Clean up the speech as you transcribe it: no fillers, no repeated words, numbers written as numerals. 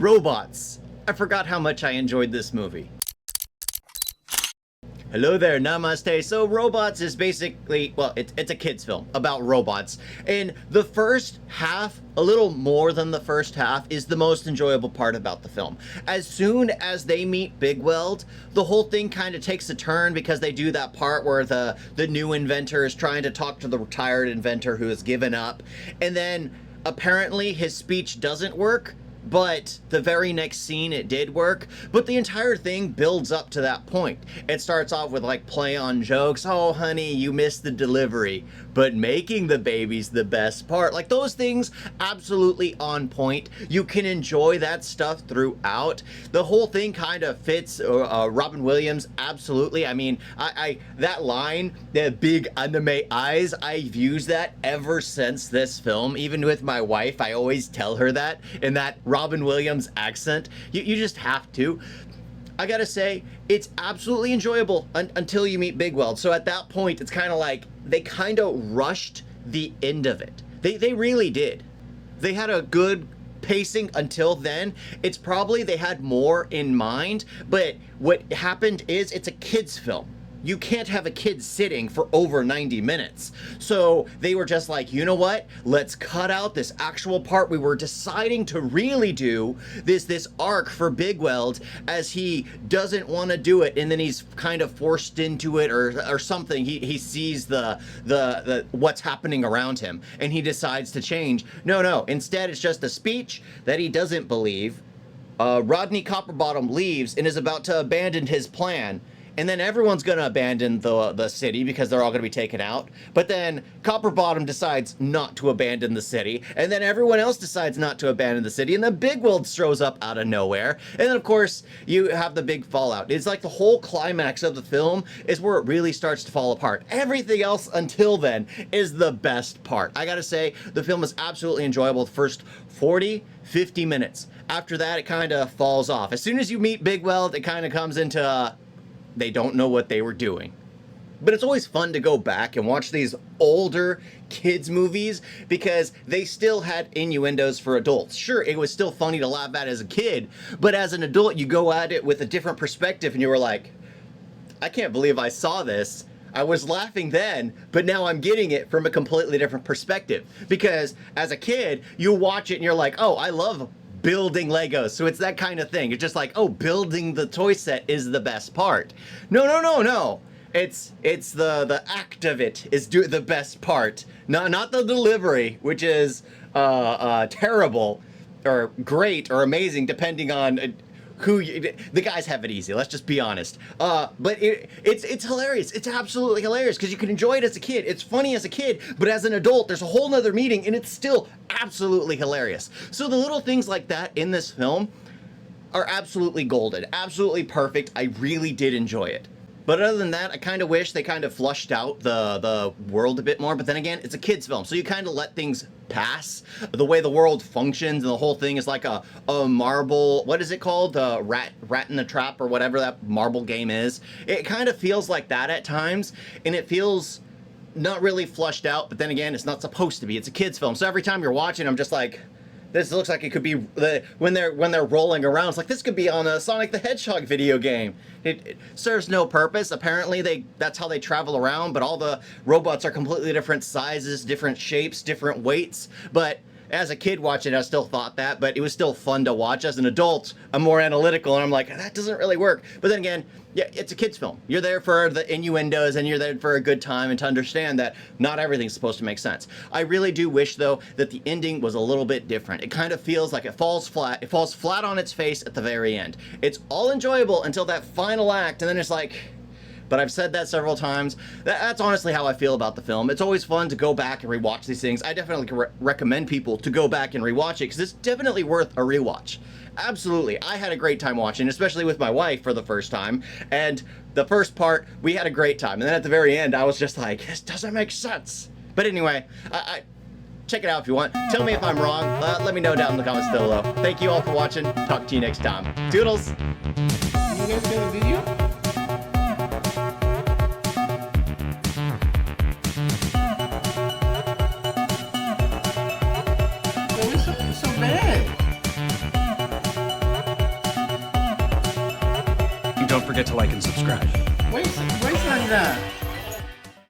Robots. I forgot how much I enjoyed this movie. Hello there, namaste. So Robots is basically, well, it's a kid's film about robots. And the first half, a little more than the first half, is the most enjoyable part about the film. As soon as they meet Big Weld, the whole thing kind of takes a turn because they do that part where the new inventor is trying to talk to the retired inventor who has given up. And then apparently his speech doesn't work. But the very next scene it did work, but the entire thing builds up to that point. It starts off with like play on jokes. Oh honey, you missed the delivery, but making the baby's the best part. Like those things absolutely on point. You can enjoy that stuff throughout. The whole thing kind of fits Robin Williams absolutely. I mean, I that line, the big anime eyes, I've used that ever since this film. Even with my wife, I always tell her that in that Robin Williams accent. You just have to. I gotta say, it's absolutely enjoyable until you meet Big Weld. So at that point, it's kind of like they kind of rushed the end of it. They really did. They had a good pacing until then. It's probably they had more in mind, but what happened is it's a kid's film. You can't have a kid sitting for over 90 minutes. So they were just like, you know what? Let's cut out this actual part we were deciding to really do, this arc for Big Weld as he doesn't want to do it and then he's kind of forced into it or something. He sees the what's happening around him and he decides to change. No. Instead, it's just a speech that he doesn't believe. Rodney Copperbottom leaves and is about to abandon his plan. And then everyone's going to abandon the city because they're all going to be taken out. But then Copperbottom decides not to abandon the city. And then everyone else decides not to abandon the city. And then Big Weld shows up out of nowhere. And then, of course, you have the big fallout. It's like the whole climax of the film is where it really starts to fall apart. Everything else until then is the best part. I got to say, the film is absolutely enjoyable the first 40, 50 minutes. After that, it kind of falls off. As soon as you meet Big Weld, it kind of comes into... they don't know what they were doing. But it's always fun to go back and watch these older kids movies because they still had innuendos for adults. Sure, it was still funny to laugh at as a kid, but as an adult, you go at it with a different perspective and you were like, I can't believe I saw this. I was laughing then, but now I'm getting it from a completely different perspective. Because as a kid, you watch it and you're like, oh, I love building Legos. So it's that kind of thing. It's just like, oh, building the toy set is the best part. No. It's the act of it is the best part. Not the delivery, which is terrible or great or amazing depending on the guys have it easy. Let's just be honest. But it's hilarious. It's absolutely hilarious because you can enjoy it as a kid. It's funny as a kid, but as an adult, there's a whole nother meaning and it's still absolutely hilarious. So the little things like that in this film are absolutely golden, absolutely perfect. I really did enjoy it. But other than that, I kind of wish they kind of flushed out the world a bit more. But then again, it's a kid's film, so you kind of let things pass. The way the world functions and the whole thing is like a marble, what is it called? The rat in the trap or whatever that marble game is. It kind of feels like that at times, and it feels not really flushed out. But then again, it's not supposed to be. It's a kid's film, so every time you're watching, I'm just like, this looks like it could be when they're rolling around. It's like this could be on a Sonic the Hedgehog video game. It serves no purpose. Apparently, that's how they travel around. But all the robots are completely different sizes, different shapes, different weights. But as a kid watching it, I still thought that. But it was still fun to watch. As an adult, I'm more analytical, and I'm like, that doesn't really work. But then again, yeah, it's a kid's film. You're there for the innuendos and you're there for a good time and to understand that not everything's supposed to make sense. I really do wish, though, that the ending was a little bit different. It kind of feels like it falls flat. It falls flat on its face at the very end. It's all enjoyable until that final act, and then it's like... But I've said that several times. That's honestly how I feel about the film. It's always fun to go back and rewatch these things. I definitely recommend people to go back and rewatch it because it's definitely worth a rewatch. Absolutely. I had a great time watching, especially with my wife for the first time. And the first part, we had a great time. And then at the very end, I was just like, this doesn't make sense. But anyway, check it out if you want. Tell me if I'm wrong. Let me know down in the comments below. Thank you all for watching. Talk to you next time. Toodles! You guys got a video? So bad. don't forget to like and subscribe. Wait, wait, Sandra.